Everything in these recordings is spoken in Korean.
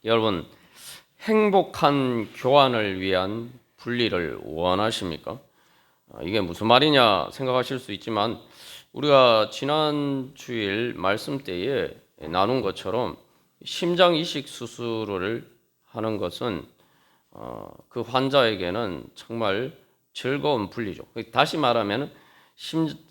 여러분, 행복한 교환을 위한 분리를 원하십니까? 이게 무슨 말이냐 생각하실 수 있지만 우리가 지난 주일 말씀 때에 나눈 것처럼 심장 이식 수술을 하는 것은 그 환자에게는 정말 즐거운 분리죠. 다시 말하면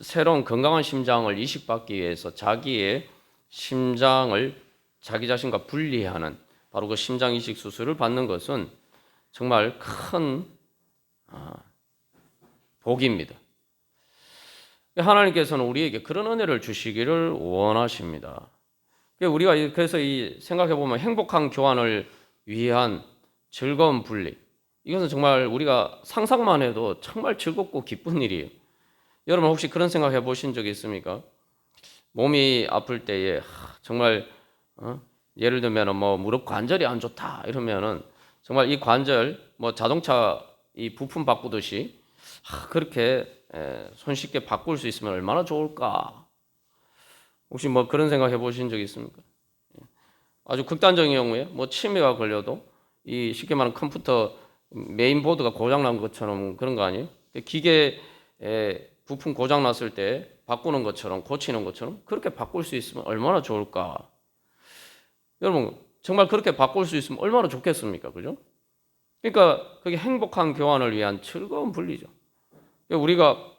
새로운 건강한 심장을 이식받기 위해서 자기의 심장을 자기 자신과 분리하는 바로 그 심장 이식 수술을 받는 것은 정말 큰 복입니다. 하나님께서는 우리에게 그런 은혜를 주시기를 원하십니다. 우리가 그래서 생각해 보면 행복한 교환을 위한 즐거운 분리, 이것은 정말 우리가 상상만 해도 정말 즐겁고 기쁜 일이에요. 여러분 혹시 그런 생각 해보신 적 있습니까? 몸이 아플 때에 정말 예를 들면 뭐 무릎 관절이 안 좋다 이러면은 정말 이 관절 뭐 자동차 이 부품 바꾸듯이 그렇게 손쉽게 바꿀 수 있으면 얼마나 좋을까? 혹시 뭐 그런 생각 해보신 적 있습니까? 아주 극단적인 경우에 뭐 치매가 걸려도 이 쉽게 말하면 컴퓨터 메인보드가 고장난 것처럼 그런 거 아니에요? 기계 부품 고장 났을 때 바꾸는 것처럼 고치는 것처럼 그렇게 바꿀 수 있으면 얼마나 좋을까? 여러분 정말 그렇게 바꿀 수 있으면 얼마나 좋겠습니까? 그죠? 그러니까 그게 행복한 교환을 위한 즐거운 분리죠. 우리가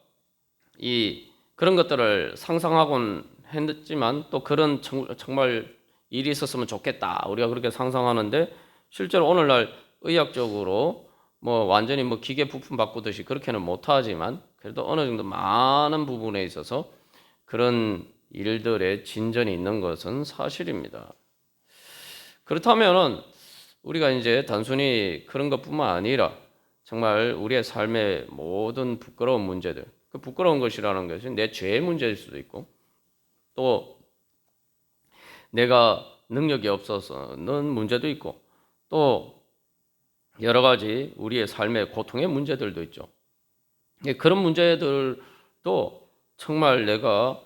그런 것들을 상상하곤 했지만 또 그런 정말 일이 있었으면 좋겠다. 우리가 그렇게 상상하는데 실제로 오늘날 의학적으로 뭐 완전히 뭐 기계 부품 바꾸듯이 그렇게는 못하지만 그래도 어느 정도 많은 부분에 있어서 그런 일들의 진전이 있는 것은 사실입니다. 그렇다면은 우리가 이제 단순히 그런 것뿐만 아니라 정말 우리의 삶의 모든 부끄러운 문제들, 그 부끄러운 것이라는 것이 내 죄의 문제일 수도 있고 또 내가 능력이 없어서는 문제도 있고 또 여러 가지 우리의 삶의 고통의 문제들도 있죠. 그런 문제들도 정말 내가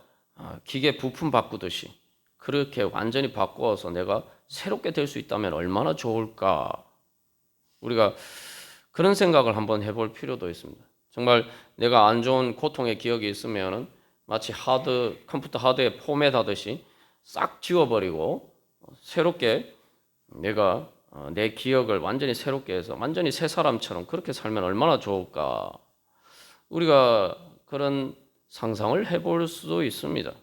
기계 부품 바꾸듯이 그렇게 완전히 바꾸어서 내가 새롭게 될 수 있다면 얼마나 좋을까? 우리가 그런 생각을 한번 해볼 필요도 있습니다. 정말 내가 안 좋은 고통의 기억이 있으면 마치 컴퓨터 하드에 포맷하듯이 싹 지워버리고 새롭게 내가 내 기억을 완전히 새롭게 해서 완전히 새 사람처럼 그렇게 살면 얼마나 좋을까? 우리가 그런 상상을 해볼 수도 있습니다.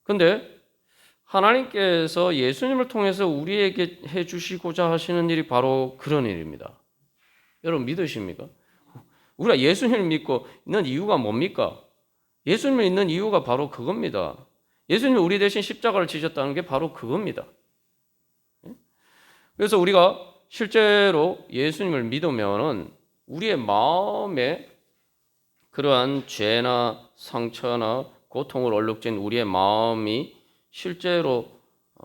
근데 하나님께서 예수님을 통해서 우리에게 해주시고자 하시는 일이 바로 그런 일입니다. 여러분 믿으십니까? 우리가 예수님을 믿고 있는 이유가 뭡니까? 예수님을 믿는 이유가 바로 그겁니다. 예수님이 우리 대신 십자가를 지셨다는 게 바로 그겁니다. 그래서 우리가 실제로 예수님을 믿으면은 우리의 마음에 그러한 죄나 상처나 고통을 얼룩진 우리의 마음이 실제로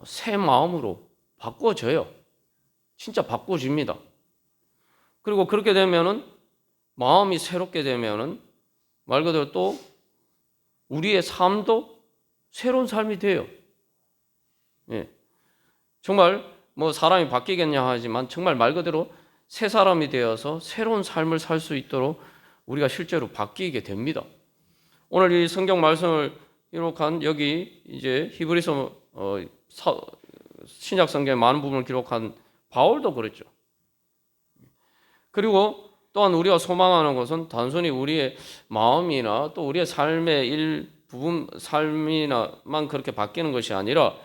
새 마음으로 바꿔져요. 진짜 바꿔집니다. 그리고 그렇게 되면은 마음이 새롭게 되면은 말 그대로 또 우리의 삶도 새로운 삶이 돼요. 예. 정말 뭐 사람이 바뀌겠냐 하지만 정말 말 그대로 새 사람이 되어서 새로운 삶을 살 수 있도록 우리가 실제로 바뀌게 됩니다. 오늘 이 성경 말씀을 기록한 여기 이제 히브리서 신약 성경의 많은 부분을 기록한 바울도 그랬죠. 그리고 또한 우리가 소망하는 것은 단순히 우리의 마음이나 또 우리의 삶의 일부분 삶이나만 그렇게 바뀌는 것이 아니라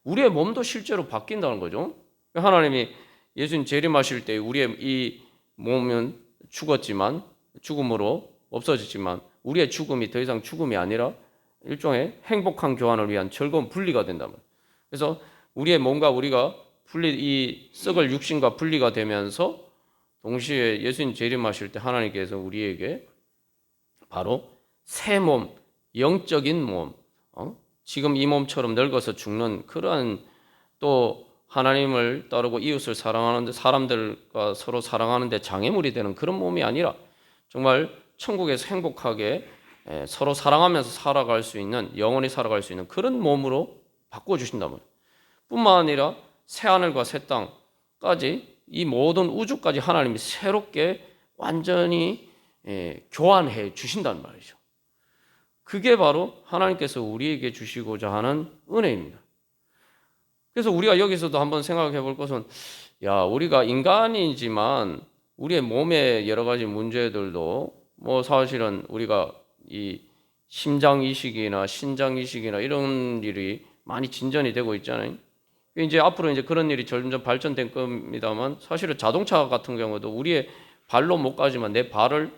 우리의 몸도 실제로 바뀐다는 거죠. 하나님이 예수님 재림하실 때 우리의 이 몸은 죽었지만 죽음으로 없어지지만 우리의 죽음이 더 이상 죽음이 아니라 일종의 행복한 교환을 위한 즐거운 분리가 된다면 그래서 우리의 몸과 우리가 이 썩을 육신과 분리가 되면서 동시에 예수님 재림하실 때 하나님께서 우리에게 바로 새 몸, 영적인 몸, 지금 이 몸처럼 늙어서 죽는 그러한 또 하나님을 따르고 이웃을 사랑하는데 사람들과 서로 사랑하는데 장애물이 되는 그런 몸이 아니라 정말 천국에서 행복하게 서로 사랑하면서 살아갈 수 있는 영원히 살아갈 수 있는 그런 몸으로 바꿔주신다면 뿐만 아니라 새 하늘과 새 땅까지 이 모든 우주까지 하나님이 새롭게 완전히 교환해 주신다는 말이죠. 그게 바로 하나님께서 우리에게 주시고자 하는 은혜입니다. 그래서 우리가 여기서도 한번 생각해 볼 것은, 우리가 인간이지만 우리의 몸의 여러 가지 문제들도 뭐 사실은 우리가 이 심장 이식이나 신장 이식이나 이런 일이 많이 진전이 되고 있잖아요. 이제 앞으로 이제 그런 일이 점점 발전될 겁니다만, 사실은 자동차 같은 경우도 우리의 발로 못 가지만 내 발을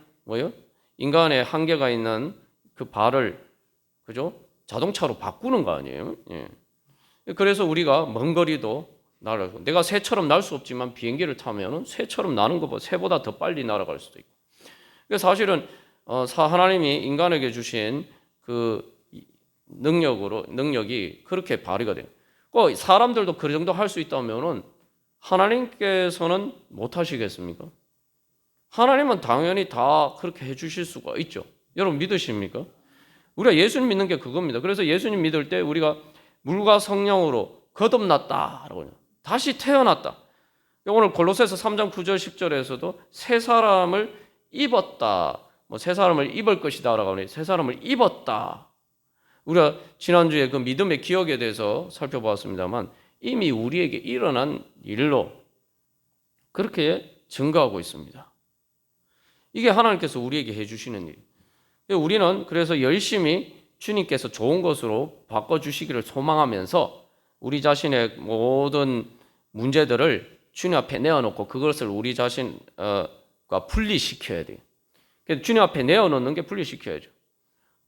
인간의 한계가 있는 그 발을 그죠? 자동차로 바꾸는 거 아니에요? 예. 그래서 우리가 먼 거리도 날아가고, 내가 새처럼 날 수 없지만 비행기를 타면은 새처럼 나는 것보다 새보다 더 빨리 날아갈 수도 있고. 그래서 사실은 하나님이 인간에게 주신 그 능력이 그렇게 발휘가 돼요. 사람들도 그 정도 할 수 있다면은 하나님께서는 못 하시겠습니까? 하나님은 당연히 다 그렇게 해주실 수가 있죠. 여러분 믿으십니까? 우리가 예수님 믿는 게 그겁니다. 그래서 예수님 믿을 때 우리가 물과 성령으로 거듭났다라고 해요. 다시 태어났다. 오늘 골로새서 3장 9절 10절에서도 새 사람을 입었다. 새 사람을 입을 것이다라고 하니 새 사람을 입었다. 우리가 지난주에 그 믿음의 기억에 대해서 살펴보았습니다만 이미 우리에게 일어난 일로 그렇게 증거하고 있습니다. 이게 하나님께서 우리에게 해주시는 일. 우리는 그래서 열심히 주님께서 좋은 것으로 바꿔주시기를 소망하면서 우리 자신의 모든 문제들을 주님 앞에 내어놓고 그것을 우리 자신과 분리시켜야 돼요. 주님 앞에 내어놓는 게 분리시켜야죠.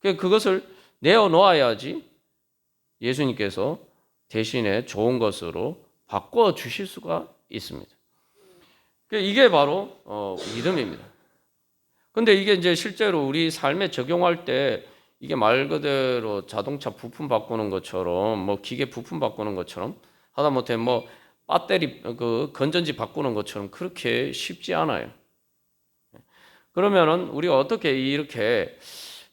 그것을 내어놓아야지 예수님께서 대신에 좋은 것으로 바꿔주실 수가 있습니다. 이게 바로 믿음입니다. 근데 이게 이제 실제로 우리 삶에 적용할 때 이게 말 그대로 자동차 부품 바꾸는 것처럼 뭐 기계 부품 바꾸는 것처럼 하다못해 뭐 배터리 그 건전지 바꾸는 것처럼 그렇게 쉽지 않아요. 그러면은 우리가 어떻게 이렇게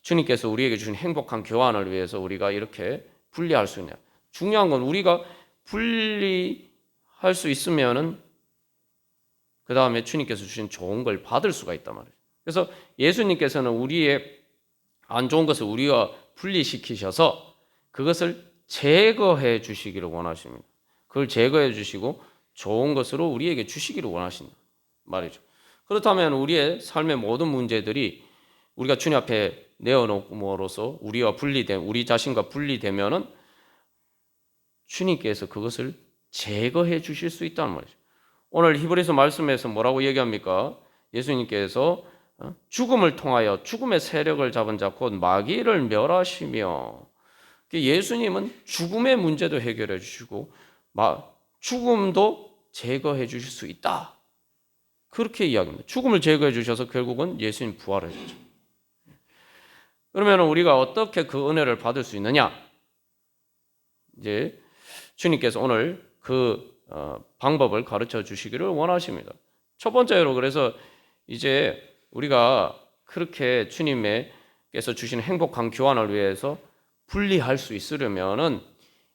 주님께서 우리에게 주신 행복한 교환을 위해서 우리가 이렇게 분리할 수 있냐? 중요한 건 우리가 분리할 수 있으면은 그 다음에 주님께서 주신 좋은 걸 받을 수가 있단 말이에요. 그래서 예수님께서는 우리의 안 좋은 것을 우리와 분리시키셔서 그것을 제거해 주시기를 원하십니다. 그걸 제거해 주시고 좋은 것으로 우리에게 주시기를 원하신다 말이죠. 그렇다면 우리의 삶의 모든 문제들이 우리가 주님 앞에 내어놓음으로써 우리 자신과 분리되면은 주님께서 그것을 제거해 주실 수 있다는 말이죠. 오늘 히브리서 말씀에서 뭐라고 얘기합니까? 예수님께서 죽음을 통하여 죽음의 세력을 잡은 자 곧 마귀를 멸하시며, 예수님은 죽음의 문제도 해결해 주시고 죽음도 제거해 주실 수 있다. 그렇게 이야기합니다. 죽음을 제거해 주셔서 결국은 예수님 부활해 주죠. 그러면 우리가 어떻게 그 은혜를 받을 수 있느냐? 이제 주님께서 오늘 그 방법을 가르쳐 주시기를 원하십니다. 첫 번째로 그래서 이제 우리가 그렇게 주님께서 주신 행복한 교환을 위해서 분리할 수 있으려면은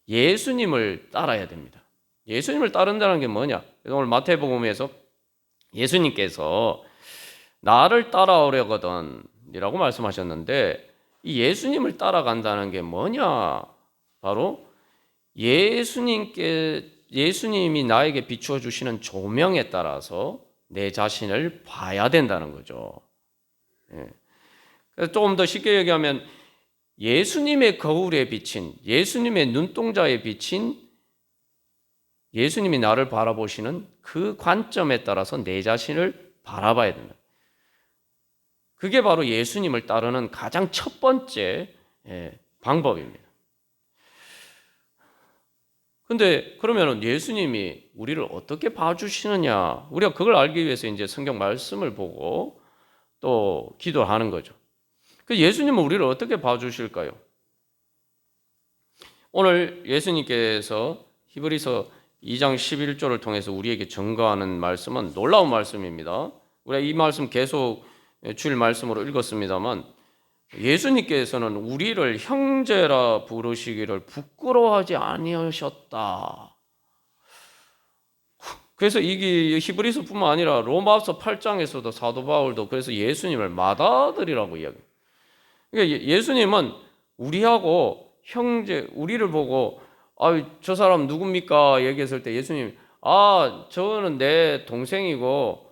예수님을 따라야 됩니다. 예수님을 따른다는 게 뭐냐? 오늘 마태복음에서 예수님께서 나를 따라오려거든 이라고 말씀하셨는데 이 예수님을 따라간다는 게 뭐냐? 바로 예수님이 나에게 비추어 주시는 조명에 따라서 내 자신을 봐야 된다는 거죠. 그래서 조금 더 쉽게 얘기하면 예수님의 거울에 비친, 예수님의 눈동자에 비친 예수님이 나를 바라보시는 그 관점에 따라서 내 자신을 바라봐야 된다. 그게 바로 예수님을 따르는 가장 첫 번째 방법입니다. 근데 그러면 예수님이 우리를 어떻게 봐주시느냐? 우리가 그걸 알기 위해서 이제 성경 말씀을 보고 또 기도하는 거죠. 그 예수님은 우리를 어떻게 봐주실까요? 오늘 예수님께서 히브리서 2장 11절을 통해서 우리에게 증거하는 말씀은 놀라운 말씀입니다. 우리가 이 말씀 계속 주일 말씀으로 읽었습니다만 예수님께서는 우리를 형제라 부르시기를 부끄러워하지 아니하셨다. 그래서 이게 히브리서뿐만 아니라 로마서 8장에서도 사도 바울도 그래서 예수님을 맏아들이라고 이야기해요. 그러니까 예수님은 우리하고 형제, 우리를 보고 저 사람 누굽니까? 얘기했을 때 예수님, 저는 내 동생이고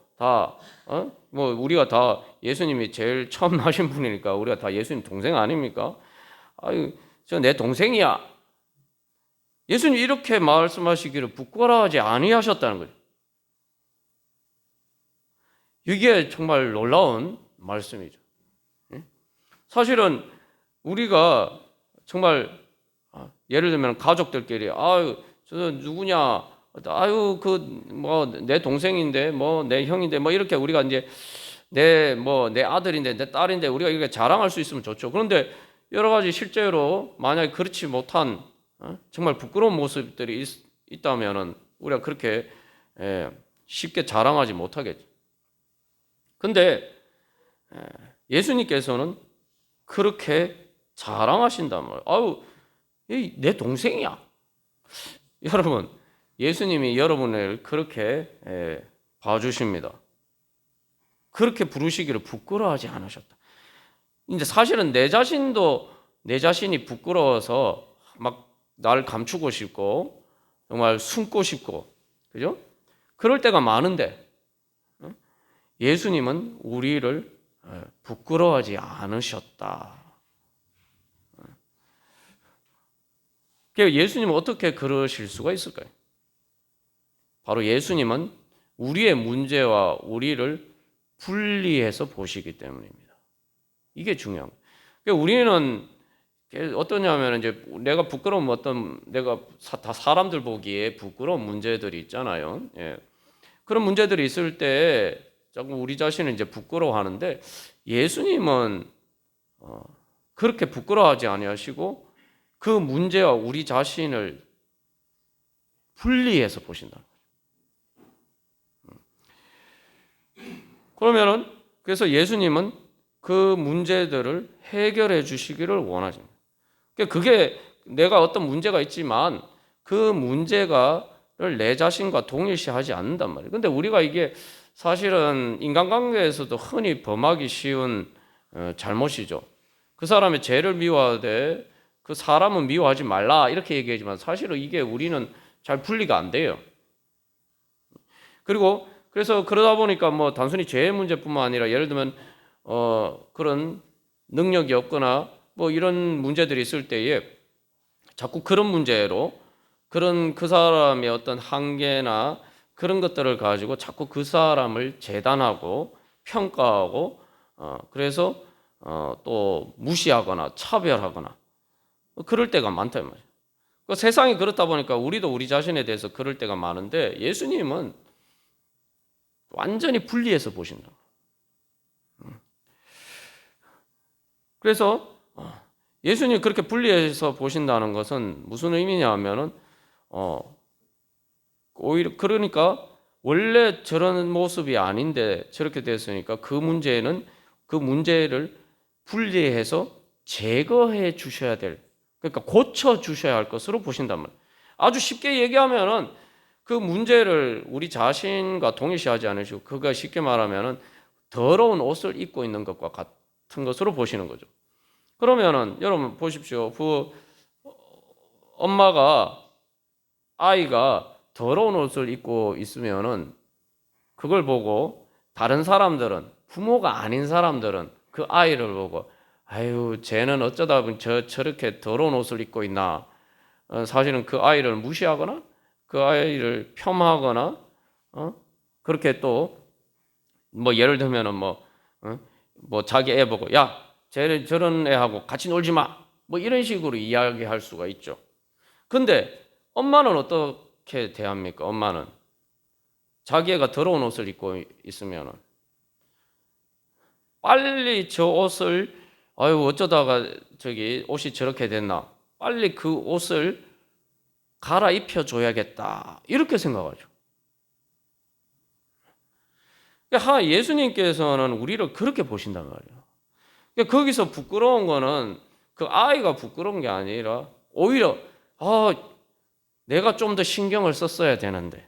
뭐 우리가 다 예수님이 제일 처음 나신 분이니까 우리가 다 예수님 동생 아닙니까? 저 내 동생이야. 예수님 이렇게 말씀하시기를 부끄러워하지 아니하셨다는 거예요. 이게 정말 놀라운 말씀이죠. 사실은 우리가 정말 예를 들면 가족들끼리 저 누구냐, 그 뭐 내 동생인데 뭐 내 형인데 뭐 이렇게 우리가 이제 내 아들인데 내 딸인데 우리가 이렇게 자랑할 수 있으면 좋죠. 그런데 여러 가지 실제로 만약에 그렇지 못한 정말 부끄러운 모습들이 있다면은 우리가 그렇게 쉽게 자랑하지 못하겠죠. 근데 예수님께서는 그렇게 자랑하신단 말이에요. 내 동생이야. 여러분, 예수님이 여러분을 그렇게 봐주십니다. 그렇게 부르시기를 부끄러워하지 않으셨다. 이제 사실은 내 자신이 부끄러워서 막 나를 감추고 싶고 정말 숨고 싶고, 그죠? 그럴 때가 많은데 예수님은 우리를 부끄러워하지 않으셨다. 예수님은 어떻게 그러실 수가 있을까요? 바로 예수님은 우리의 문제와 우리를 분리해서 보시기 때문입니다. 이게 중요한 거예요. 우리는 어떠냐면 이제 내가 부끄러운 내가 다 사람들 보기에 부끄러운 문제들이 있잖아요. 그런 문제들이 있을 때 자꾸 우리 자신을 이제 부끄러워하는데 예수님은 그렇게 부끄러워하지 아니하시고 그 문제와 우리 자신을 분리해서 보신다. 그러면은 그래서 예수님은 그 문제들을 해결해 주시기를 원하십니다. 그게 내가 어떤 문제가 있지만 그 문제가를 내 자신과 동일시하지 않는단 말이에요. 근데 우리가 이게 사실은 인간관계에서도 흔히 범하기 쉬운 잘못이죠. 그 사람의 죄를 미워하되 그 사람은 미워하지 말라 이렇게 얘기하지만 사실은 이게 우리는 잘 분리가 안 돼요. 그리고 그래서 그러다 보니까 뭐 단순히 죄의 문제뿐만 아니라 예를 들면 그런 능력이 없거나 뭐 이런 문제들이 있을 때에 자꾸 그런 문제로 그 사람의 어떤 한계나 그런 것들을 가지고 자꾸 그 사람을 재단하고 평가하고 그래서 또 무시하거나 차별하거나 그럴 때가 많단 말이에요. 세상이 그렇다 보니까 우리도 우리 자신에 대해서 그럴 때가 많은데 예수님은 완전히 분리해서 보신다. 그래서 예수님이 그렇게 분리해서 보신다는 것은 무슨 의미냐 하면은 오히려 그러니까 원래 저런 모습이 아닌데 저렇게 됐으니까 그 문제를 분리해서 제거해 주셔야 될, 그러니까 고쳐 주셔야 할 것으로 보신단 말이에요. 아주 쉽게 얘기하면은 그 문제를 우리 자신과 동일시하지 않으시고 그가 쉽게 말하면은 더러운 옷을 입고 있는 것과 같은 것으로 보시는 거죠. 그러면은 여러분 보십시오. 그 아이가 더러운 옷을 입고 있으면은 그걸 보고 다른 사람들은, 부모가 아닌 사람들은 그 아이를 보고 쟤는 어쩌다 보니 저렇게 더러운 옷을 입고 있나, 사실은 그 아이를 무시하거나 그 아이를 폄하하거나 그렇게 또 뭐 예를 들면은 뭐 자기 애 보고 쟤는 저런 애하고 같이 놀지 마, 뭐 이런 식으로 이야기할 수가 있죠. 근데 엄마는 어떻게 대합니까? 엄마는 자기 애가 더러운 옷을 입고 있으면은 빨리 저 옷을 어쩌다가 옷이 저렇게 됐나, 빨리 그 옷을 갈아입혀 줘야겠다 이렇게 생각하죠. 예수님께서는 우리를 그렇게 보신단 말이에요. 거기서 부끄러운 거는 그 아이가 부끄러운 게 아니라 오히려 내가 좀 더 신경을 썼어야 되는데,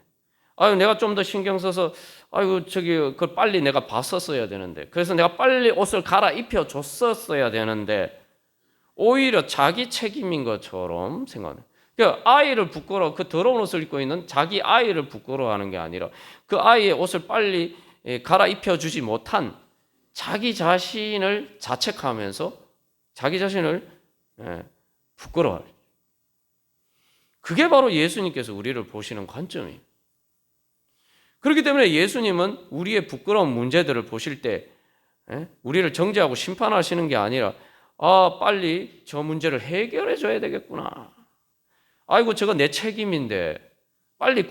아유, 내가 좀 더 신경 써서, 아유, 그걸 빨리 내가 봤었어야 되는데. 그래서 내가 빨리 옷을 갈아입혀 줬었어야 되는데, 오히려 자기 책임인 것처럼 생각해요. 그러니까 아이를 그 더러운 옷을 입고 있는 자기 아이를 부끄러워하는 게 아니라 그 아이의 옷을 빨리 갈아입혀 주지 못한 자기 자신을 자책하면서 자기 자신을 부끄러워해요. 그게 바로 예수님께서 우리를 보시는 관점이에요. 그렇기 때문에 예수님은 우리의 부끄러운 문제들을 보실 때 우리를 정죄하고 심판하시는 게 아니라 빨리 저 문제를 해결해 줘야 되겠구나. 아이고, 저거 내 책임인데 빨리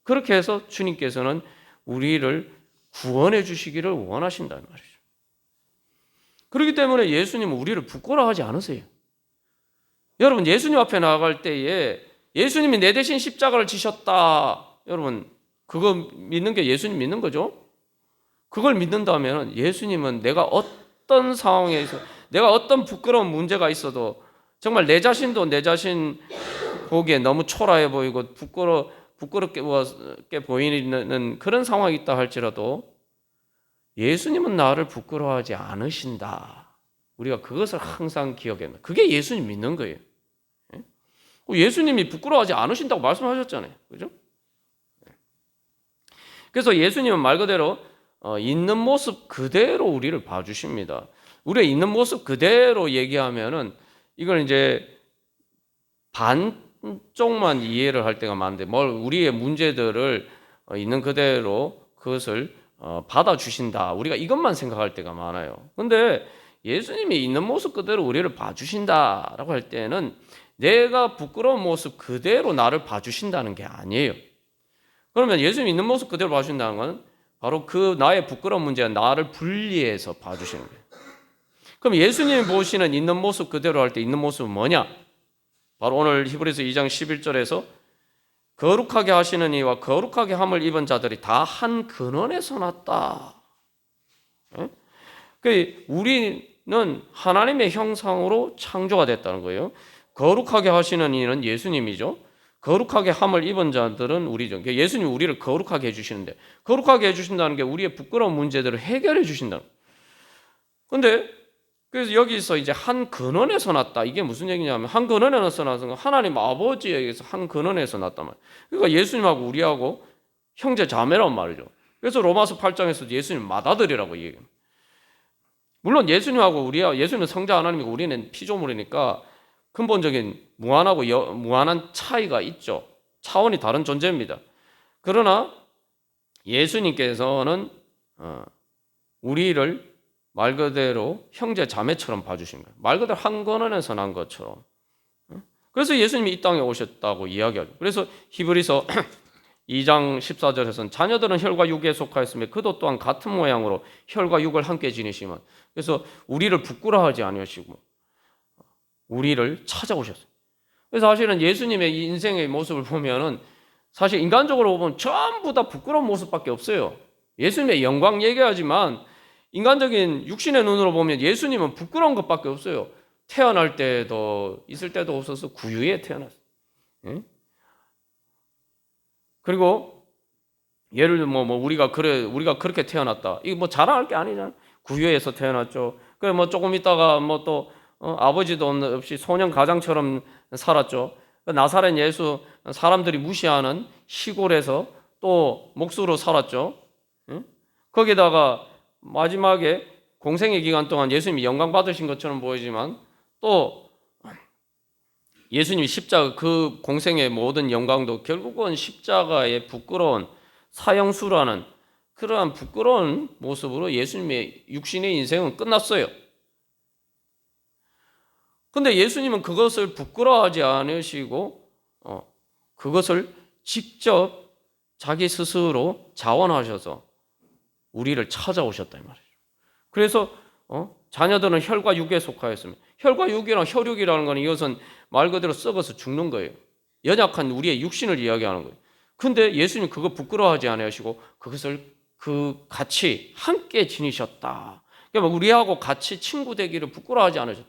그렇게 해서 주님께서는 우리를 구원해 주시기를 원하신다는 말이죠. 그렇기 때문에 예수님은 우리를 부끄러워하지 않으세요. 여러분, 예수님 앞에 나아갈 때에 예수님이 내 대신 십자가를 지셨다. 여러분, 그거 믿는 게 예수님 믿는 거죠? 그걸 믿는다면 예수님은 내가 어떤 상황에서 내가 어떤 부끄러운 문제가 있어도 정말 내 자신도 내 자신 보기에 너무 초라해 보이고 부끄럽게 보이는 그런 상황이 있다 할지라도 예수님은 나를 부끄러워하지 않으신다. 우리가 그것을 항상 기억해야 합니다. 그게 예수님 믿는 거예요. 예수님이 부끄러워하지 않으신다고 말씀하셨잖아요. 그죠? 그래서 예수님은 말 그대로 있는 모습 그대로 우리를 봐주십니다. 우리가 있는 모습 그대로 얘기하면은 이걸 이제 반쪽만 이해를 할 때가 많은데 우리의 문제들을 있는 그대로 그것을 받아주신다. 우리가 이것만 생각할 때가 많아요. 근데 예수님이 있는 모습 그대로 우리를 봐주신다라고 할 때는 내가 부끄러운 모습 그대로 나를 봐주신다는 게 아니에요. 그러면 예수님이 있는 모습 그대로 봐주신다는 건 바로 그 나의 부끄러운 문제가 나를 분리해서 봐주시는 거예요. 그럼 예수님이 보시는 있는 모습 그대로 할 때 있는 모습은 뭐냐? 바로 오늘 히브리서 2장 11절에서 거룩하게 하시는 이와 거룩하게 함을 입은 자들이 다 한 근원에서 났다. 우리는 하나님의 형상으로 창조가 됐다는 거예요. 거룩하게 하시는 이는 예수님이죠. 거룩하게 함을 입은 자들은 우리죠. 예수님이 우리를 거룩하게 해주시는데 거룩하게 해주신다는 게 우리의 부끄러운 문제들을 해결해 주신다는 거예요. 근데 그래서 여기서 이제 한 근원에서 났다. 이게 무슨 얘기냐면 한 근원에서 나서 하나님 아버지에게서 한 근원에서 났단 말이에요. 그러니까 예수님하고 우리하고 형제 자매란 말이죠. 그래서 로마서 8장에서 예수님 맏아들이라고 얘기해요. 물론 예수님하고 예수님은 성자 하나님이고 우리는 피조물이니까 근본적인 무한한 차이가 있죠. 차원이 다른 존재입니다. 그러나 예수님께서는 우리를 말 그대로 형제 자매처럼 봐주신 거예요. 말 그대로 한 근원에서 난 것처럼. 그래서 예수님이 이 땅에 오셨다고 이야기하죠. 그래서 히브리서 2장 14절에서는 자녀들은 혈과 육에 속하였으며 그도 또한 같은 모양으로 혈과 육을 함께 지니시면 그래서 우리를 부끄러워하지 아니하시고 우리를 찾아오셨어요. 그래서 사실은 예수님의 인생의 모습을 보면은 사실 인간적으로 보면 전부 다 부끄러운 모습밖에 없어요. 예수님의 영광 얘기하지만 인간적인 육신의 눈으로 보면 예수님은 부끄러운 것밖에 없어요. 태어날 때도 있을 때도 없어서 구유에 태어났어요. 그리고 예를 들면 우리가 그렇게 태어났다. 이거 자랑할 게 아니잖아요. 구유에서 태어났죠. 그래 조금 있다가 또 아버지도 없이 소년 가장처럼 살았죠. 나사렛 예수 사람들이 무시하는 시골에서 또 목수로 살았죠. 거기다가 마지막에 공생의 기간 동안 예수님이 영광 받으신 것처럼 보이지만 또 예수님이 십자가 그 공생의 모든 영광도 결국은 십자가의 부끄러운 사형수라는 그러한 부끄러운 모습으로 예수님의 육신의 인생은 끝났어요. 근데 예수님은 그것을 부끄러워하지 않으시고 그것을 직접 자기 스스로 자원하셔서 우리를 찾아오셨다 이 말이죠. 그래서 자녀들은 혈과 육에 속하였습니다. 혈과 육이랑 혈육이라는 건 이것은 말 그대로 썩어서 죽는 거예요. 연약한 우리의 육신을 이야기하는 거예요. 근데 예수님 그거 부끄러워하지 않으시고 그것을 같이 함께 지니셨다. 그러니까 우리하고 같이 친구 되기를 부끄러워하지 않으셨다.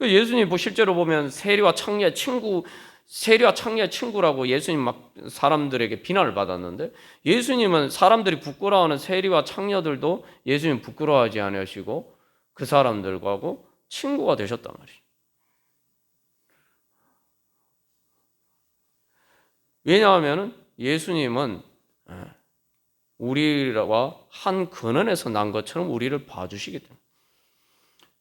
예수님 실제로 보면 세리와 창리의 친구 세리와 창녀의 친구라고 예수님 막 사람들에게 비난을 받았는데 예수님은 사람들이 부끄러워하는 세리와 창녀들도 예수님 부끄러워하지 않으시고 그 사람들과고 친구가 되셨단 말이죠. 왜냐하면 예수님은 우리와 한 근원에서 난 것처럼 우리를 봐주시기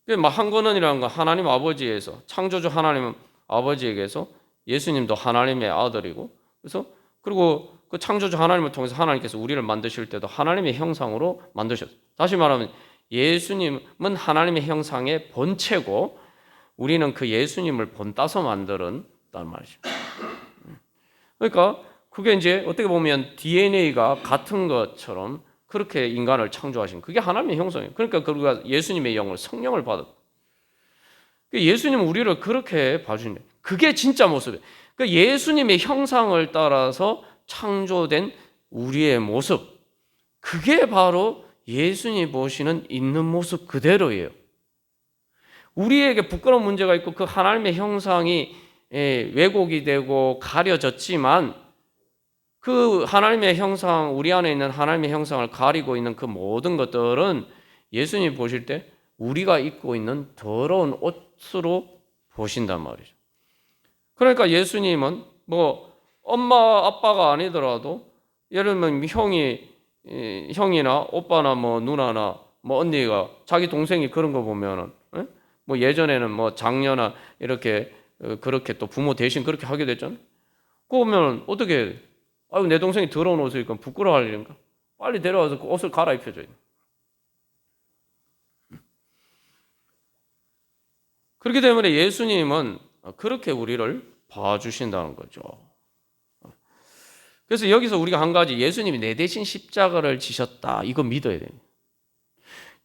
때문에 한 근원이라는 건 하나님 아버지에서 창조주 하나님 아버지에게서 예수님도 하나님의 아들이고 그래서 그리고 그 창조주 하나님을 통해서 하나님께서 우리를 만드실 때도 하나님의 형상으로 만드셨어요. 다시 말하면 예수님은 하나님의 형상의 본체고 우리는 그 예수님을 본따서 만들었단 말이죠. 그러니까 그게 이제 어떻게 보면 DNA가 같은 것처럼 그렇게 인간을 창조하신 그게 하나님의 형상이에요. 그러니까 그가 예수님의 영을 성령을 받았다. 예수님은 우리를 그렇게 봐주신 거예요. 그게 진짜 모습이에요. 그러니까 예수님의 형상을 따라서 창조된 우리의 모습 그게 바로 예수님이 보시는 있는 모습 그대로예요. 우리에게 부끄러운 문제가 있고 그 하나님의 형상이 왜곡이 되고 가려졌지만 그 하나님의 형상, 우리 안에 있는 하나님의 형상을 가리고 있는 그 모든 것들은 예수님 보실 때 우리가 입고 있는 더러운 옷으로 보신단 말이죠. 그러니까 예수님은 뭐 엄마 아빠가 아니더라도 예를 들면 형이나 오빠나 뭐 누나나 뭐 언니가 자기 동생이 그런 거 보면은 뭐 예전에는 뭐 장녀나 이렇게 그렇게 또 부모 대신 그렇게 하게 됐잖아요. 그러면 어떻게 해야 돼? 아유 내 동생이 더러운 옷을 입고 부끄러워할 일인가? 빨리 데려와서 그 옷을 갈아입혀줘야 돼. 그렇기 때문에 예수님은 그렇게 우리를 봐주신다는 거죠. 그래서 여기서 우리가 한 가지 예수님이 내 대신 십자가를 지셨다 이거 믿어야 돼요.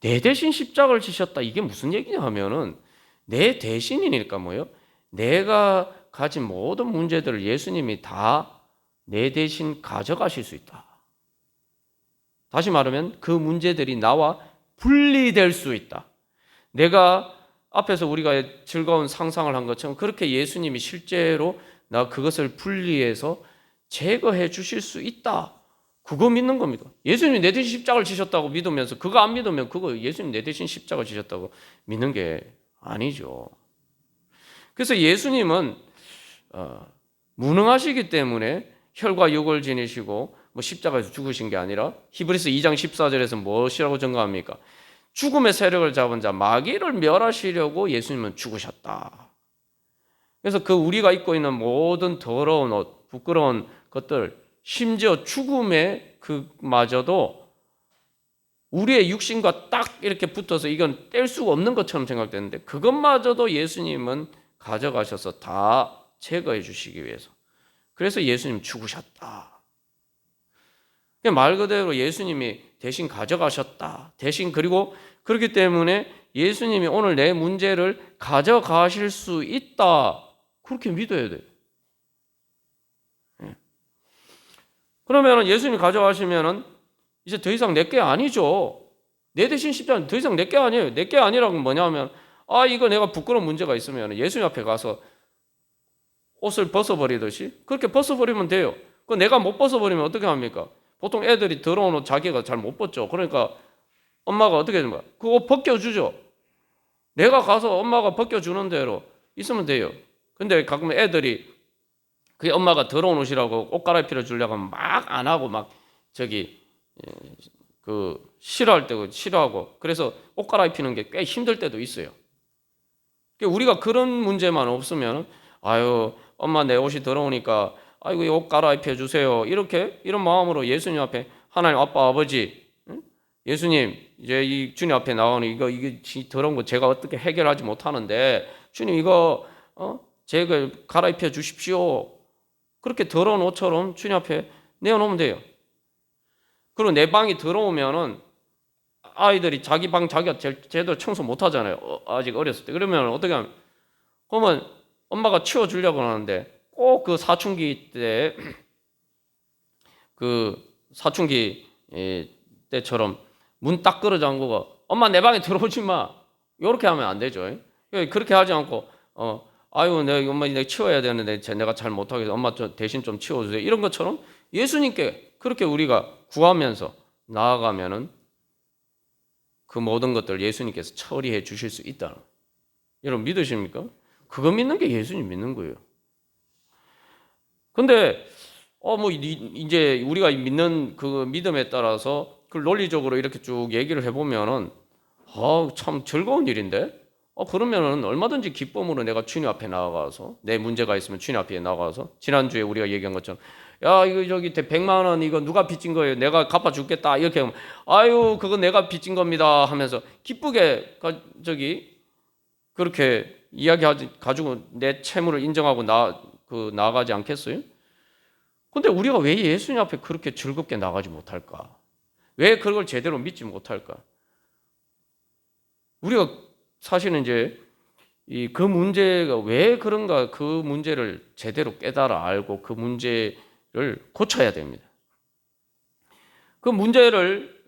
내 대신 십자가를 지셨다 이게 무슨 얘기냐 하면은 내 대신이니까 뭐예요? 내가 가진 모든 문제들을 예수님이 다 내 대신 가져가실 수 있다. 다시 말하면 그 문제들이 나와 분리될 수 있다. 내가 앞에서 우리가 즐거운 상상을 한 것처럼 그렇게 예수님이 실제로 나 그것을 분리해서 제거해 주실 수 있다. 그거 믿는 겁니다. 예수님이 내 대신 십자가를 지셨다고 믿으면서 그거 안 믿으면 그거 예수님 내 대신 십자가 지셨다고 믿는 게 아니죠. 그래서 예수님은 무능하시기 때문에 혈과 육을 지니시고 뭐 십자가에서 죽으신 게 아니라 히브리서 2장 14절에서 무엇이라고 증거합니까? 죽음의 세력을 잡은 자 마귀를 멸하시려고 예수님은 죽으셨다. 그래서 그 우리가 입고 있는 모든 더러운 옷, 부끄러운 것들, 심지어 죽음의 그마저도 우리의 육신과 딱 이렇게 붙어서 이건 뗄 수가 없는 것처럼 생각되는데 그것마저도 예수님은 가져가셔서 다 제거해 주시기 위해서. 그래서 예수님 죽으셨다. 말 그대로 예수님이 대신 가져가셨다. 대신 그리고 그렇기 때문에 예수님이 오늘 내 문제를 가져가실 수 있다. 그렇게 믿어야 돼요. 그러면 예수님이 가져가시면은 이제 더 이상 내 게 아니죠. 내 대신 십자가는 더 이상 내 게 아니에요. 내 게 아니라고 뭐냐면 이거 내가 부끄러운 문제가 있으면 예수님 앞에 가서 옷을 벗어버리듯이 그렇게 벗어버리면 돼요. 그 내가 못 벗어버리면 어떻게 합니까? 보통 애들이 더러운 옷 자기가 잘 못 벗죠. 그러니까 엄마가 어떻게 해줍니까? 그 옷 벗겨주죠. 내가 가서 엄마가 벗겨주는 대로 있으면 돼요. 근데 가끔 애들이 그 엄마가 더러운 옷이라고 옷 갈아입혀 주려고 하면 막 안 하고 막 싫어할 때고 싫어하고 그래서 옷 갈아입히는 게 꽤 힘들 때도 있어요. 우리가 그런 문제만 없으면 아유 엄마 내 옷이 더러우니까 아이고 이 옷 갈아입혀 주세요. 이런 마음으로 예수님 앞에 하나님 아빠 아버지 예수님 이제 이 주님 앞에 나오는 이게 더러운 거 제가 어떻게 해결하지 못하는데 주님 이거 제가 갈아입혀 주십시오. 그렇게 더러운 옷처럼 주님 앞에 내어놓으면 돼요. 그리고 내 방이 더러우면은 아이들이 자기 방 자기가 제대로 청소 못 하잖아요. 아직 어렸을 때. 그러면 어떻게 하면 그러면 엄마가 치워주려고 하는데 꼭 그 사춘기 때 그 사춘기 때처럼 문 딱 끌어 잠그고 엄마 내 방에 들어오지 마. 이렇게 하면 안 되죠. 그렇게 하지 않고 아유, 엄마 내가 치워야 되는데 내가 잘 못하겠어. 엄마 대신 좀 치워주세요. 이런 것처럼 예수님께 그렇게 우리가 구하면서 나아가면은 그 모든 것들 예수님께서 처리해 주실 수 있다는. 여러분 믿으십니까? 그거 믿는 게 예수님 믿는 거예요. 근데 뭐 이제 우리가 믿는 그 믿음에 따라서 그 논리적으로 이렇게 쭉 얘기를 해보면은 참 즐거운 일인데. 그러면은 얼마든지 기쁨으로 내가 주님 앞에 나아가서 내 문제가 있으면 주님 앞에 나아가서 지난주에 우리가 얘기한 것처럼 야 이거 저기 100만 원 이거 누가 빚진 거예요? 내가 갚아주겠다 이렇게 하면 아유 그거 내가 빚진 겁니다 하면서 기쁘게 그렇게 가지고 내 채무를 인정하고 나아가지 않겠어요? 근데 우리가 왜 예수님 앞에 그렇게 즐겁게 나가지 못할까? 왜 그걸 제대로 믿지 못할까? 우리가 사실은 이제 그 문제가 왜 그런가 그 문제를 제대로 깨달아 알고 그 문제를 고쳐야 됩니다. 그 문제를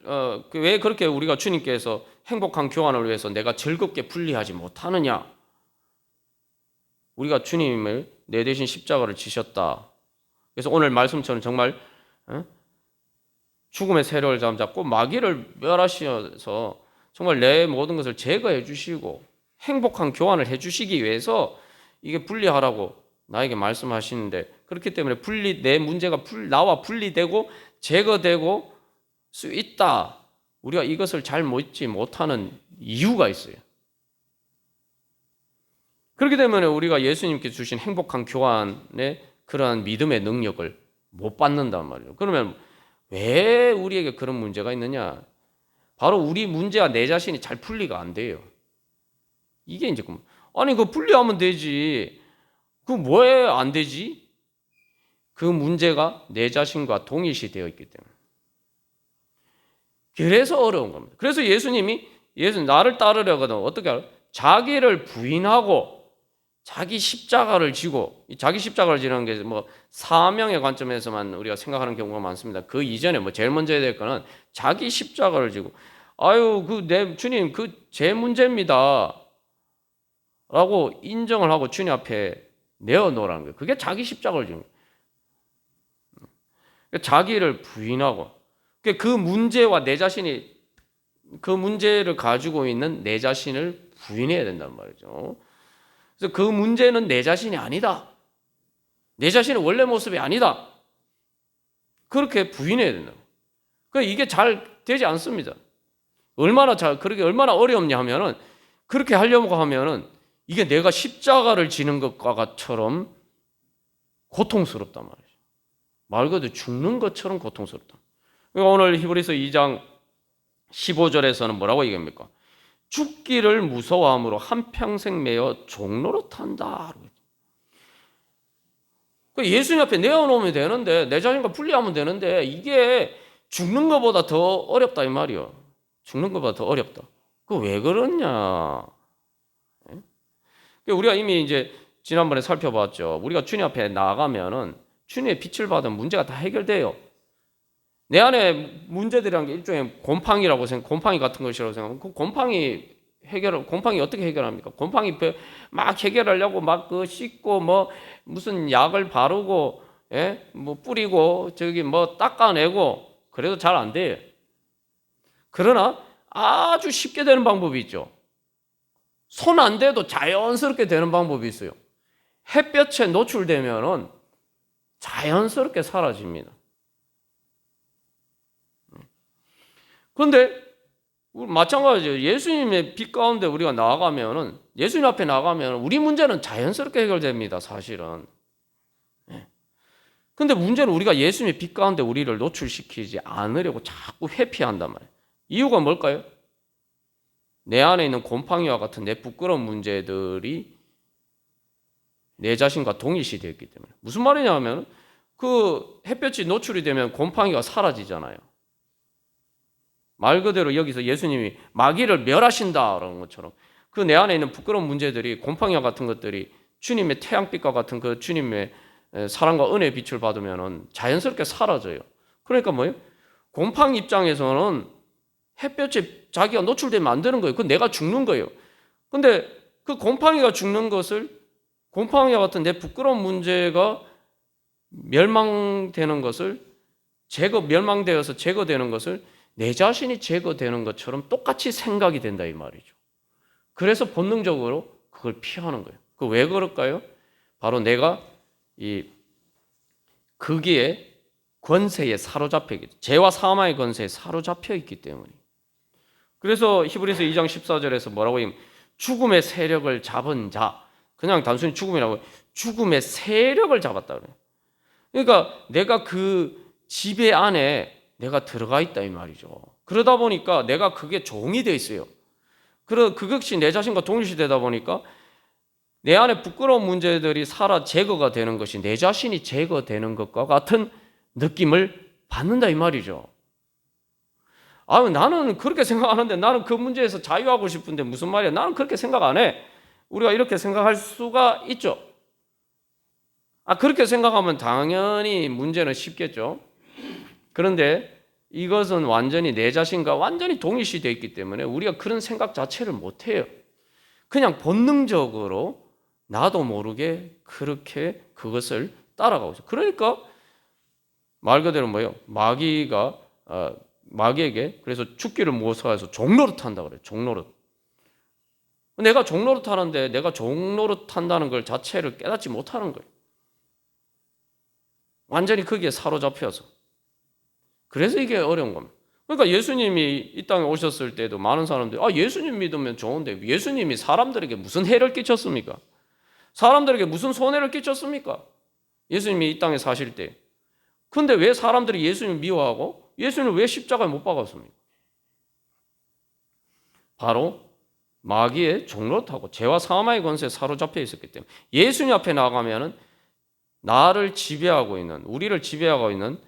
왜 그렇게 우리가 주님께서 행복한 교환을 위해서 내가 즐겁게 분리하지 못하느냐? 우리가 주님을 내 대신 십자가를 지셨다. 그래서 오늘 말씀처럼 정말 죽음의 세력을 잠잡고 마귀를 멸하셔서 정말 내 모든 것을 제거해 주시고 행복한 교환을 해 주시기 위해서 이게 분리하라고 나에게 말씀하시는데 그렇기 때문에 내 문제가 나와 분리되고 제거되고 수 있다. 우리가 이것을 잘 믿지 못하는 이유가 있어요. 그렇기 때문에 우리가 예수님께 주신 행복한 교환의 그러한 믿음의 능력을 못 받는단 말이에요. 그러면 왜 우리에게 그런 문제가 있느냐? 바로 우리 문제와 내 자신이 잘 분리가 안 돼요. 이게 이제 아니 그거 분리하면 되지. 그 왜 안 되지? 그 문제가 내 자신과 동일시 되어 있기 때문에. 그래서 어려운 겁니다. 그래서 예수님 나를 따르려거든 어떻게 알아? 자기를 부인하고 자기 십자가를 지고 자기 십자가를 지는 게 뭐 사명의 관점에서만 우리가 생각하는 경우가 많습니다. 그 이전에 제일 먼저 해야 될 거는 자기 십자가를 지고 아유 주님 그 제 문제입니다. 라고 인정을 하고 주님 앞에 내어놓으라는 거예요. 그게 자기 십자가를 지는 거예요. 자기를 부인하고 그 문제와 내 자신이 그 문제를 가지고 있는 내 자신을 부인해야 된단 말이죠. 그래서 그 문제는 내 자신이 아니다. 내 자신의 원래 모습이 아니다. 그렇게 부인해야 된다. 그러니까 이게 잘 되지 않습니다. 그렇게 얼마나 어렵냐 하면은 그렇게 하려고 하면은 이게 내가 십자가를 지는 것과처럼 고통스럽단 말이죠. 말 그대로 죽는 것처럼 고통스럽다. 그러니까 오늘 히브리서 2장 15절에서는 뭐라고 얘기합니까? 죽기를 무서워함으로 한평생 매여 종로로 탄다. 예수님 앞에 내어놓으면 되는데 내 자신과 분리하면 되는데 이게 죽는 것보다 더 어렵다 이 말이요. 죽는 것보다 더 어렵다. 그 왜 그러냐? 우리가 이미 이제 지난번에 살펴봤죠. 우리가 주님 앞에 나아가면은 주님의 빛을 받으면 문제가 다 해결돼요. 내 안에 문제들이란 게 일종의 곰팡이 같은 것이라고 생각하면 그 곰팡이 어떻게 해결합니까? 곰팡이 막 해결하려고 막 씻고 무슨 약을 바르고 뿌리고 닦아내고 그래도 잘 안 돼요. 그러나 아주 쉽게 되는 방법이 있죠. 손 안 대도 자연스럽게 되는 방법이 있어요. 햇볕에 노출되면은 자연스럽게 사라집니다. 그런데 마찬가지죠. 예수님의 빛 가운데 우리가 나아가면은 예수님 앞에 나가면 우리 문제는 자연스럽게 해결됩니다. 사실은. 그런데 문제는 우리가 예수님의 빛 가운데 우리를 노출시키지 않으려고 자꾸 회피한단 말이에요. 이유가 뭘까요? 내 안에 있는 곰팡이와 같은 내 부끄러운 문제들이 내 자신과 동일시 되었기 때문에. 무슨 말이냐 하면 그 햇볕이 노출이 되면 곰팡이가 사라지잖아요. 말 그대로 여기서 예수님이 마귀를 멸하신다라는 것처럼 그 내 안에 있는 부끄러운 문제들이 곰팡이와 같은 것들이 주님의 태양빛과 같은 그 주님의 사랑과 은혜의 빛을 받으면 자연스럽게 사라져요. 그러니까 뭐예요? 곰팡이 입장에서는 햇볕에 자기가 노출되면 안 되는 거예요. 그건 내가 죽는 거예요. 근데 그 곰팡이가 죽는 것을 곰팡이와 같은 내 부끄러운 문제가 멸망되는 것을 멸망되어서 제거되는 것을 내 자신이 제거되는 것처럼 똑같이 생각이 된다 이 말이죠. 그래서 본능적으로 그걸 피하는 거예요. 그 왜 그럴까요? 바로 내가 이 거기에 권세에 사로잡혀 있기, 죄와 사망의 권세에 사로잡혀 있기 때문에. 그래서 히브리서 2장 14절에서 뭐라고 하냐면 죽음의 세력을 잡은 자, 그냥 단순히 죽음이라고, 죽음의 세력을 잡았다 그래요. 그러니까 내가 그 지배 안에 내가 들어가 있다 이 말이죠. 그러다 보니까 내가 그게 종이 돼 있어요. 그것이 내 자신과 동일시되다 보니까 내 안에 부끄러운 문제들이 제거가 되는 것이 내 자신이 제거되는 것과 같은 느낌을 받는다 이 말이죠. 나는 그렇게 생각하는데, 나는 그 문제에서 자유하고 싶은데 무슨 말이야? 나는 그렇게 생각 안 해. 우리가 이렇게 생각할 수가 있죠. 그렇게 생각하면 당연히 문제는 쉽겠죠. 그런데 이것은 완전히 내 자신과 완전히 동일시되어 있기 때문에 우리가 그런 생각 자체를 못해요. 그냥 본능적으로 나도 모르게 그렇게 그것을 따라가고 있어요. 그러니까 말 그대로 뭐예요? 마귀에게 그래서 죽기를 모사해서 종노릇 한다 그래요. 종노릇. 내가 종노릇 하는데 내가 종노릇 한다는 걸 자체를 깨닫지 못하는 거예요. 완전히 거기에 사로잡혀서. 그래서 이게 어려운 겁니다. 그러니까 예수님이 이 땅에 오셨을 때도 많은 사람들이 예수님 믿으면 좋은데 예수님이 사람들에게 무슨 해를 끼쳤습니까? 사람들에게 무슨 손해를 끼쳤습니까? 예수님이 이 땅에 사실 때. 근데 왜 사람들이 예수님을 미워하고 예수님을 왜 십자가에 못 박았습니까? 바로 마귀의 종노릇하고 죄와 사망의 권세에 사로잡혀 있었기 때문에 예수님 앞에 나가면은 나를 지배하고 있는, 우리를 지배하고 있는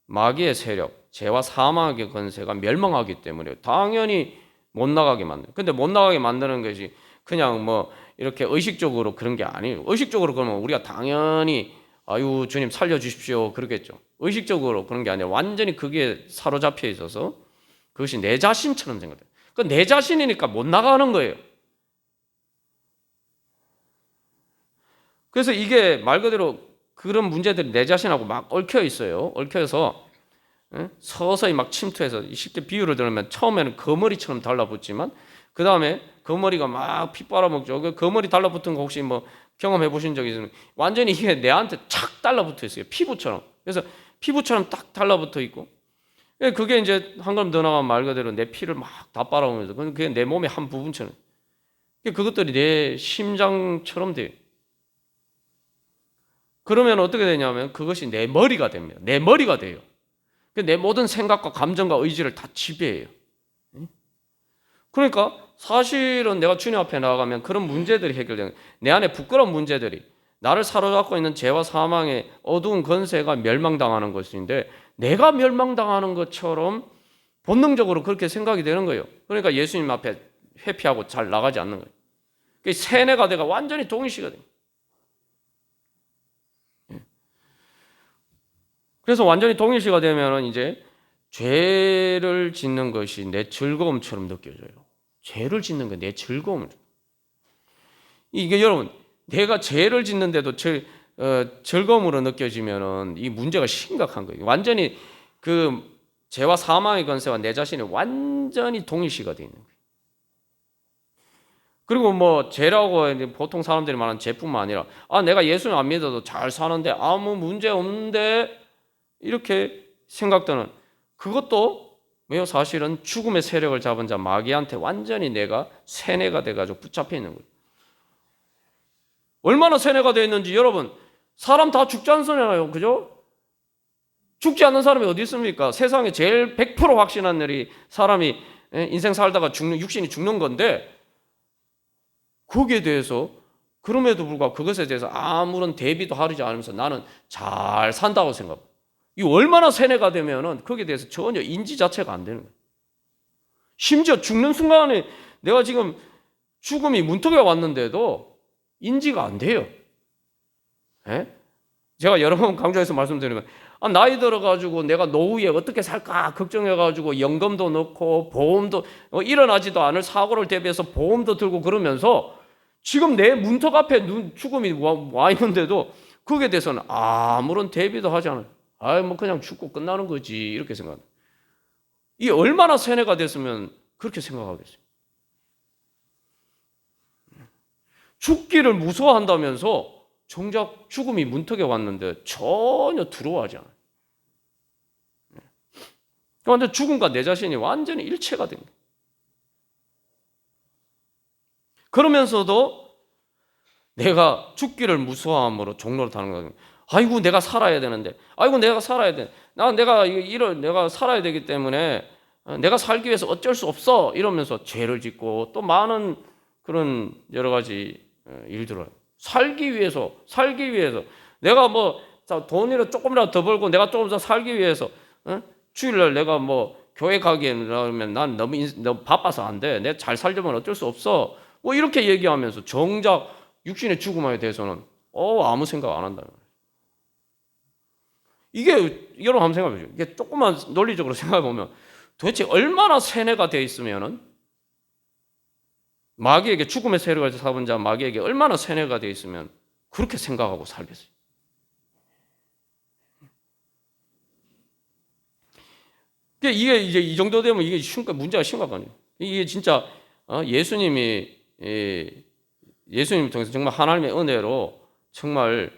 마귀의 세력, 죄와 사망의 권세가 멸망하기 때문에 당연히 못 나가게 만드는. 근데 못 나가게 만드는 것이 그냥 뭐 이렇게 의식적으로 그런 게 아니에요. 의식적으로 그러면 우리가 당연히 아유 주님 살려주십시오 그러겠죠. 의식적으로 그런 게 아니라 완전히 그게 사로잡혀 있어서 그것이 내 자신처럼 생각돼요. 그러니까 내 자신이니까 못 나가는 거예요. 그래서 이게 말 그대로 그런 문제들이 내 자신하고 막 얽혀 있어요. 얽혀서 서서히 막 침투해서 쉽게 비유를 들면 처음에는 거머리처럼 달라붙지만 그 다음에 거머리가 막 피 빨아먹죠. 그 거머리 달라붙은 거 혹시 뭐 경험해 보신 적 있으면 완전히 이게 내한테 착 달라붙어 있어요. 피부처럼. 그래서 피부처럼 딱 달라붙어 있고 그게 이제 한 걸음 더 나가면 말 그대로 내 피를 막 다 빨아오면서 그게 내 몸의 한 부분처럼 그것들이 내 심장처럼 돼요. 그러면 어떻게 되냐면 그것이 내 머리가 됩니다. 내 머리가 돼요. 내 모든 생각과 감정과 의지를 다 지배해요. 그러니까 사실은 내가 주님 앞에 나아가면 그런 문제들이 해결되는 거예요. 내 안에 부끄러운 문제들이 나를 사로잡고 있는 죄와 사망의 어두운 권세가 멸망당하는 것인데 내가 멸망당하는 것처럼 본능적으로 그렇게 생각이 되는 거예요. 그러니까 예수님 앞에 회피하고 잘 나가지 않는 거예요. 세뇌가 돼가 완전히 동일시가 돼요. 그래서 완전히 동일시가 되면 이제 죄를 짓는 것이 내 즐거움처럼 느껴져요. 죄를 짓는 게 내 즐거움을. 이게 여러분, 내가 죄를 짓는데도 즐거움으로 느껴지면은 이 문제가 심각한 거예요. 완전히 그 죄와 사망의 권세와 내 자신이 완전히 동일시가 되어 있는 거예요. 그리고 뭐 죄라고 보통 사람들이 말하는 죄뿐만 아니라 내가 예수님 안 믿어도 잘 사는데 아무 문제 없는데 이렇게 생각되는 그것도 왜요? 사실은 죽음의 세력을 잡은 자 마귀한테 완전히 내가 세뇌가 돼가지고 붙잡혀 있는 거예요. 얼마나 세뇌가 되어 있는지 여러분 사람 다 죽지 않잖아요. 그죠? 죽지 않는 사람이 어디 있습니까? 세상에 제일 100% 확신한 일이 사람이 인생 살다가 육신이 죽는 건데 거기에 대해서 그럼에도 불구하고 그것에 대해서 아무런 대비도 하지 않으면서 나는 잘 산다고 생각합니다. 이 얼마나 세뇌가 되면은 거기에 대해서 전혀 인지 자체가 안 되는 거예요. 심지어 죽는 순간에 내가 지금 죽음이 문턱에 왔는데도 인지가 안 돼요. 예? 제가 여러 번 강조해서 말씀드리는 건 나이 들어가지고 내가 노후에 어떻게 살까 걱정해가지고 연금도 넣고 보험도 일어나지도 않을 사고를 대비해서 보험도 들고 그러면서 지금 내 문턱 앞에 죽음이 와 있는데도 거기에 대해서는 아무런 대비도 하지 않아요. 뭐 그냥 죽고 끝나는 거지 이렇게 생각합니다. 이게 얼마나 세뇌가 됐으면 그렇게 생각하겠어요. 죽기를 무서워한다면서 정작 죽음이 문턱에 왔는데 전혀 두려워하지 않아요. 그런데 죽음과 내 자신이 완전히 일체가 된 거예요. 그러면서도 내가 죽기를 무서워함으로 종로를 타는 거예요. 아이고 내가 살아야 되는데, 아이고 내가 살아야 돼. 내가 살아야 되기 때문에 내가 살기 위해서 어쩔 수 없어 이러면서 죄를 짓고 또 많은 그런 여러 가지 일들을 살기 위해서 내가 뭐 돈이라도 조금이라도 더 벌고 내가 조금 더 살기 위해서 주일날 내가 뭐 교회 가기에는 난 너무 바빠서 안 돼. 내가 잘 살려면 어쩔 수 없어. 뭐 이렇게 얘기하면서 정작 육신의 죽음에 대해서는 아무 생각 안 한다는 거예요. 이게 여러분 한번 생각해 보죠. 이게 조금만 논리적으로 생각해 보면 도대체 얼마나 세뇌가 되어 있으면은 마귀에게 죽음의 세례를 사본 자 마귀에게 얼마나 세뇌가 되어 있으면 그렇게 생각하고 살겠어요. 이게 이제 이 정도 되면 이게 문제가 심각하네요. 이게 진짜 예수님이 통해서 정말 하나님의 은혜로 정말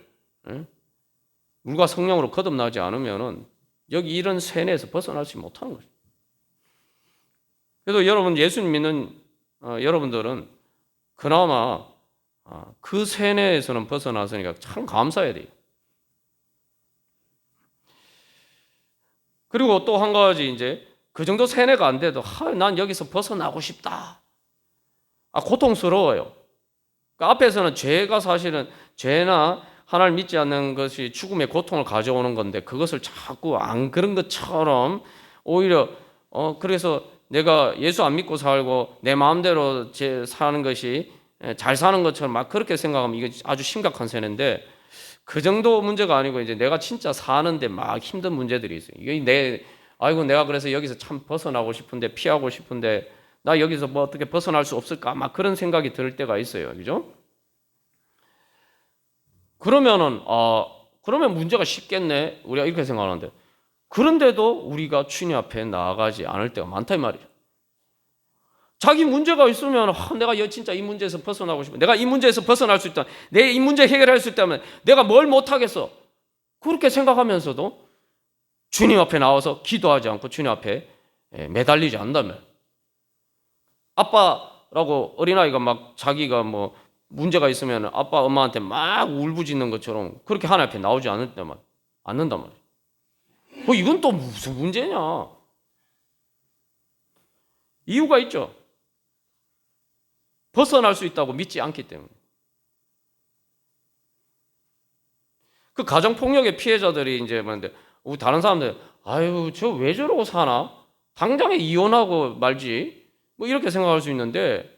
물과 성령으로 거듭나지 않으면은 여기 이런 세뇌에서 벗어나지 못하는 거죠. 그래도 여러분 예수님 믿는 여러분들은 그나마 그 세뇌에서는 벗어났으니까 참 감사해야 돼요. 그리고 또 한 가지 이제 그 정도 세뇌가 안 돼도 난 여기서 벗어나고 싶다. 고통스러워요. 그 앞에서는 죄가 사실은 죄나 하나님 믿지 않는 것이 죽음의 고통을 가져오는 건데 그것을 자꾸 안 그런 것처럼 오히려 그래서 내가 예수 안 믿고 살고 내 마음대로 사는 것이 잘 사는 것처럼 막 그렇게 생각하면 이게 아주 심각한 세뇌인데 그 정도 문제가 아니고 이제 내가 진짜 사는데 막 힘든 문제들이 있어요. 이게 내가 그래서 여기서 참 벗어나고 싶은데 피하고 싶은데 나 여기서 뭐 어떻게 벗어날 수 없을까 막 그런 생각이 들 때가 있어요. 그죠? 그러면 문제가 쉽겠네. 우리가 이렇게 생각하는데 그런데도 우리가 주님 앞에 나아가지 않을 때가 많다 이 말이죠. 자기 문제가 있으면 내가 진짜 이 문제에서 벗어나고 싶어. 내가 이 문제에서 벗어날 수 있다. 내 이 문제 해결할 수 있다면 내가 뭘 못하겠어. 그렇게 생각하면서도 주님 앞에 나와서 기도하지 않고 주님 앞에 매달리지 않는다면 아빠라고 어린아이가 막 자기가 뭐 문제가 있으면 아빠 엄마한테 막 울부짖는 것처럼 그렇게 하나님 앞에 나오지 않는단 말이에요. 이건 또 무슨 문제냐? 이유가 있죠. 벗어날 수 있다고 믿지 않기 때문에. 그 가정폭력의 피해자들이 이제 뭐는데 다른 사람들 저 왜 저러고 사나? 당장에 이혼하고 말지. 뭐 이렇게 생각할 수 있는데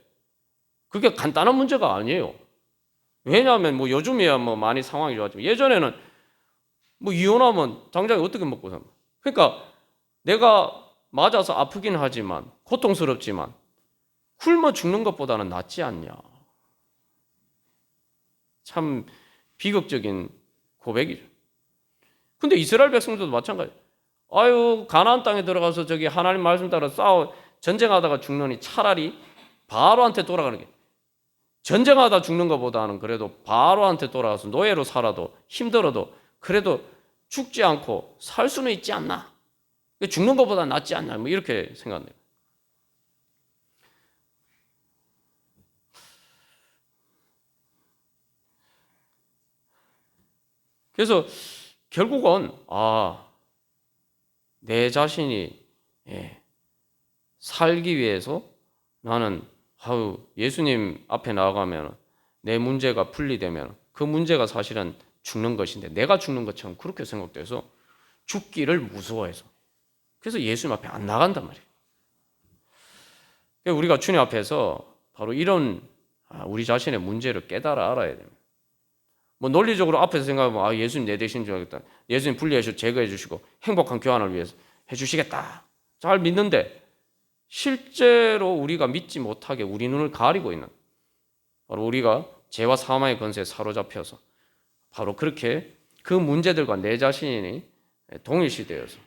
그게 간단한 문제가 아니에요. 왜냐하면 뭐 요즘이야 뭐 많이 상황이 좋아지만 예전에는 뭐 이혼하면 당장에 어떻게 먹고 삽니까? 그러니까 내가 맞아서 아프긴 하지만 고통스럽지만 굶어 죽는 것보다는 낫지 않냐. 참 비극적인 고백이죠. 근데 이스라엘 백성들도 마찬가지예요. 가나안 땅에 들어가서 저기 하나님 말씀 따라 전쟁하다가 죽느니 차라리 바로한테 돌아가는 게 전쟁하다 죽는 것보다는 그래도 바로한테 돌아가서 노예로 살아도 힘들어도 그래도 죽지 않고 살 수는 있지 않나. 죽는 것보다 낫지 않나. 뭐 이렇게 생각해요. 그래서 결국은 내 자신이 살기 위해서 나는 예수님 앞에 나아가면 내 문제가 분리되면 그 문제가 사실은 죽는 것인데 내가 죽는 것처럼 그렇게 생각돼서 죽기를 무서워해서 그래서 예수님 앞에 안 나간단 말이에요. 우리가 주님 앞에서 바로 이런 우리 자신의 문제를 깨달아 알아야 됩니다. 뭐 논리적으로 앞에서 생각하면 예수님 내 대신 주겠다. 예수님 분리해 주시고 제거해 주시고 행복한 교환을 위해서 해 주시겠다. 잘 믿는데 실제로 우리가 믿지 못하게 우리 눈을 가리고 있는 바로 우리가 죄와 사망의 권세에 사로잡혀서 바로 그렇게 그 문제들과 내 자신이 동일시되어서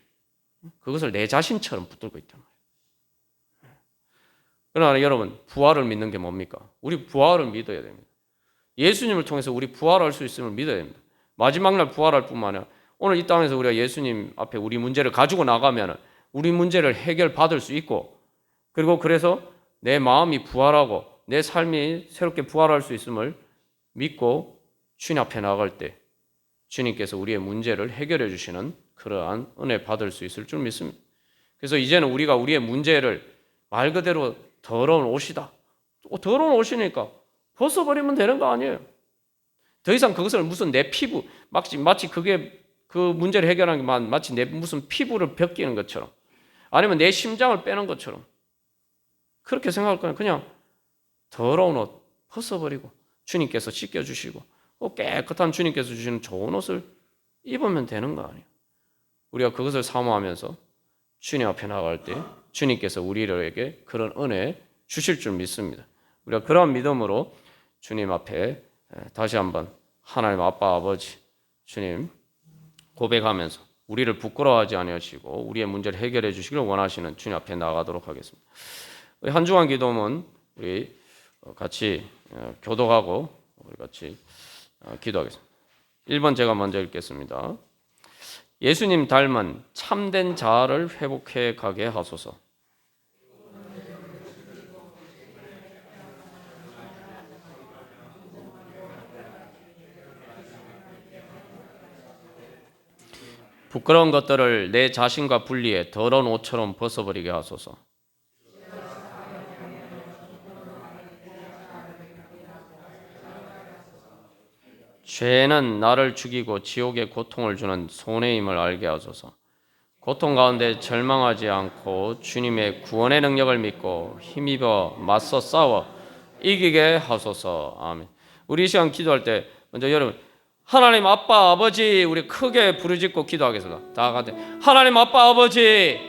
그것을 내 자신처럼 붙들고 있단 말이에요. 그러나 여러분, 부활을 믿는 게 뭡니까? 우리 부활을 믿어야 됩니다. 예수님을 통해서 우리 부활할 수 있음을 믿어야 됩니다. 마지막 날 부활할 뿐만 아니라 오늘 이 땅에서 우리가 예수님 앞에 우리 문제를 가지고 나가면 우리 문제를 해결받을 수 있고, 그리고 그래서 내 마음이 부활하고 내 삶이 새롭게 부활할 수 있음을 믿고 주님 앞에 나갈 때 주님께서 우리의 문제를 해결해 주시는 그러한 은혜 받을 수 있을 줄 믿습니다. 그래서 이제는 우리가 우리의 문제를 말 그대로 더러운 옷이다. 더러운 옷이니까 벗어버리면 되는 거 아니에요. 더 이상 그것을 무슨 내 피부, 마치 그게 그 문제를 해결하는 게 마치 내 무슨 피부를 벗기는 것처럼, 아니면 내 심장을 빼는 것처럼 그렇게 생각할 거예요. 그냥 더러운 옷 벗어버리고 주님께서 씻겨주시고 깨끗한 주님께서 주시는 좋은 옷을 입으면 되는 거 아니에요. 우리가 그것을 사모하면서 주님 앞에 나갈 때 주님께서 우리에게 그런 은혜 주실 줄 믿습니다. 우리가 그런 믿음으로 주님 앞에 다시 한번 하나님 아빠 아버지 주님 고백하면서 우리를 부끄러워하지 아니하시고 우리의 문제를 해결해 주시기를 원하시는 주님 앞에 나가도록 하겠습니다. 우리 한 주간 기도문 우리 같이 교독하고 우리 같이 기도하겠습니다. 1번 제가 먼저 읽겠습니다. 예수님 닮은 참된 자아를 회복해 가게 하소서. 부끄러운 것들을 내 자신과 분리해 더러운 옷처럼 벗어버리게 하소서. 죄는 나를 죽이고 지옥에 고통을 주는 손해임을 알게 하소서. 고통 가운데 절망하지 않고 주님의 구원의 능력을 믿고 힘입어 맞서 싸워 이기게 하소서. 아멘. 우리 이 시간 기도할 때 먼저 여러분 하나님 아빠 아버지 우리 크게 부르짖고 기도하겠습니다. 다 같이 하나님 아빠 아버지